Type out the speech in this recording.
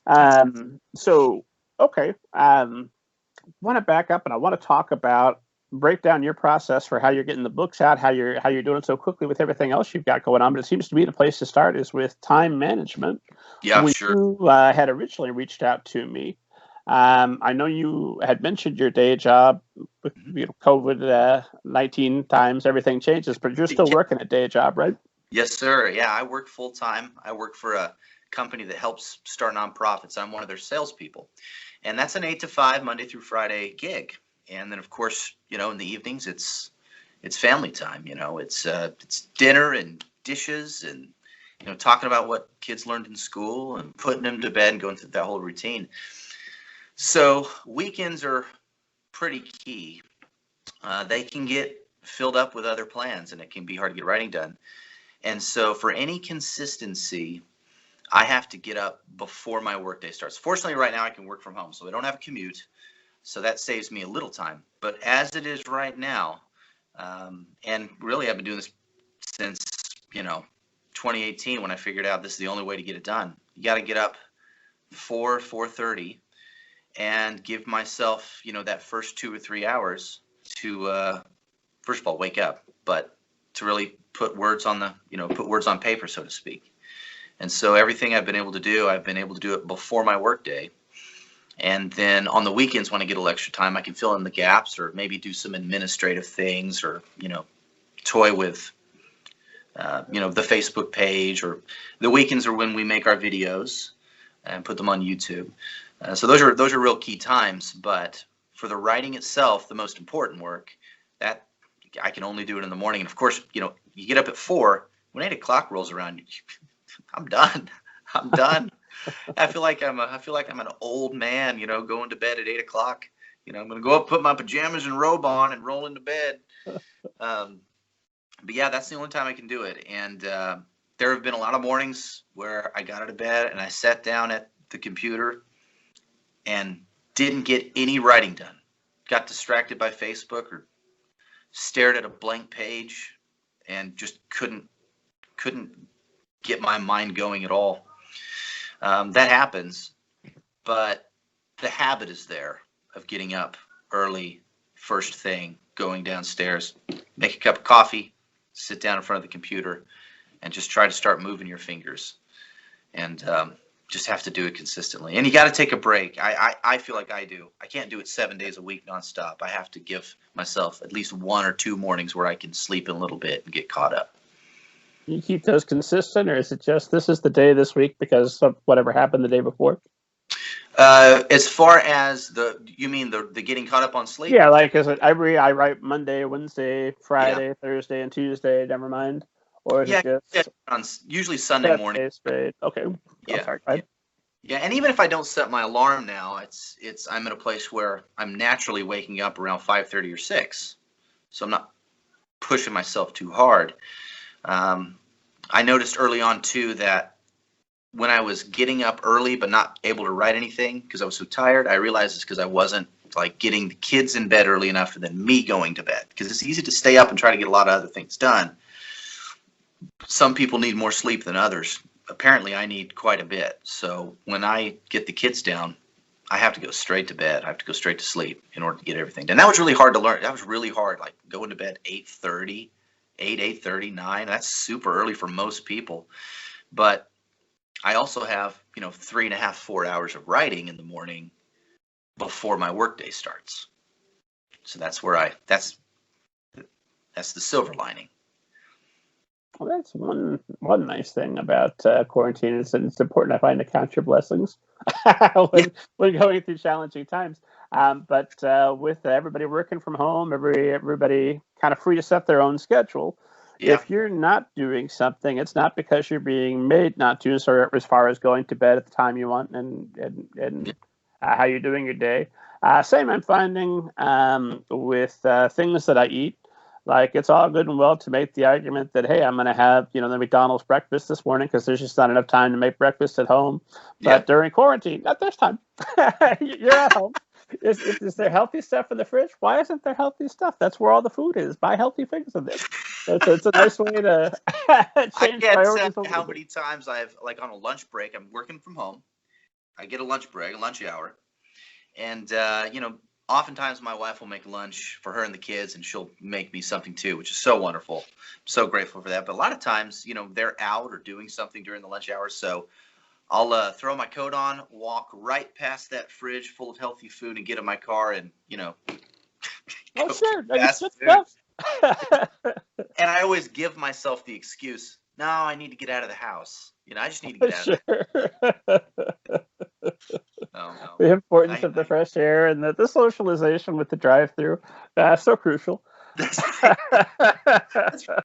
So okay. Want to back up and I want to talk about break down your process for how you're getting the books out, how you're doing it so quickly with everything else you've got going on. But it seems to me the place to start is with time management. Yeah, When sure. you had originally reached out to me, I know you had mentioned your day job with Mhm. COVID 19 times. Everything changes, but you're still working a day job, right? Yes, sir. Yeah, I work full time. I work for a company that helps start nonprofits. I'm one of their salespeople, and that's an 8 to 5 Monday through Friday gig. And then, of course, in the evenings it's family time. It's dinner and dishes and talking about what kids learned in school and putting them to bed and going through that whole routine. So weekends are pretty key. They can get filled up with other plans, and it can be hard to get writing done. And so for any consistency, I have to get up before my workday starts. Fortunately, right now I can work from home, so I don't have a commute. So that saves me a little time. But as it is right now, and really I've been doing this since, you know, 2018 when I figured out this is the only way to get it done. You got to get up 4:30 and give myself, that first 2 or 3 hours to, first of all, wake up, but to really put words on put words on paper, so to speak. And so everything I've been able to do it before my workday. And then on the weekends, when I get a little extra time, I can fill in the gaps or maybe do some administrative things or, toy with, the Facebook page. Or the weekends are when we make our videos and put them on YouTube. So those are real key times. But for the writing itself, the most important work, that I can only do it in the morning. And of course, you get up at 4. When 8 o'clock rolls around, I'm done. I'm done. I feel like I'm an old man, going to bed at 8 o'clock. I'm gonna go up, put my pajamas and robe on, and roll into bed. Um, but yeah, that's the only time I can do it. And there have been a lot of mornings where I got out of bed and I sat down at the computer and didn't get any writing done. Got distracted by Facebook or stared at a blank page and just couldn't get my mind going at all. That happens, but the habit is there of getting up early, first thing, going downstairs, make a cup of coffee, sit down in front of the computer, and just try to start moving your fingers. And just have to do it consistently. And you got to take a break. I feel like I do. I can't do it 7 days a week nonstop. I have to give myself at least 1 or 2 mornings where I can sleep in a little bit and get caught up. You keep those consistent, or is it just this is the day this week because of whatever happened the day before? As far as you mean the getting caught up on sleep? Yeah, like is it I write Monday, Wednesday, Yeah, Friday, Thursday, and Tuesday. Never mind, or is it yeah, yeah. just On usually Sunday 7 morning. days straight? Okay, I'm Yeah, sorry. yeah, yeah. And even if I don't set my alarm now, I'm in a place where I'm naturally waking up around 5:30 or 6, so I'm not pushing myself too hard. Um, I noticed early on too that when I was getting up early but not able to write anything because I was so tired, I realized it's because I wasn't like getting the kids in bed early enough and then me going to bed. Because it's easy to stay up and try to get a lot of other things done. Some people need more sleep than others. Apparently, I need quite a bit. So when I get the kids down, I have to go straight to bed. I have to go straight to sleep in order to get everything done. That was really hard to learn. That was really hard. Like going to bed 8:30, 8:30, 9. That's super early for most people. But I also have, 3.5, 4 hours of writing in the morning before my workday starts. So that's the silver lining. Well, that's one nice thing about quarantine is that it's important, I find, to count your blessings Yeah, when going through challenging times. But with everybody working from home, everybody kind of free to set their own schedule. yeah, If you're not doing something, it's not because you're being made not to. So as far as going to bed at the time you want and yeah, how you're doing your day. Same I'm finding with things that I eat. Like it's all good and well to make the argument that hey, I'm going to have the McDonald's breakfast this morning because there's just not enough time to make breakfast at home. yeah. But during quarantine, not this time. You're at home. Is there healthy stuff in the fridge? Why isn't there healthy stuff? That's where all the food is. Buy healthy things in there. It's a nice way to I change can't tell priorities a you how little bit. many times I've, like, on a lunch break, I'm working from home. I get a lunch break, a lunch hour, and oftentimes my wife will make lunch for her and the kids, and she'll make me something too, which is so wonderful. I'm so grateful for that. But a lot of times, they're out or doing something during the lunch hour, so I'll throw my coat on, walk right past that fridge full of healthy food, and get in my car and Oh, sure. No, fast good food. stuff. And I always give myself the excuse, no, I need to get out of the house. I just need to get out of the house. The importance of the fresh air and the socialization with the drive-through. So crucial. That's right.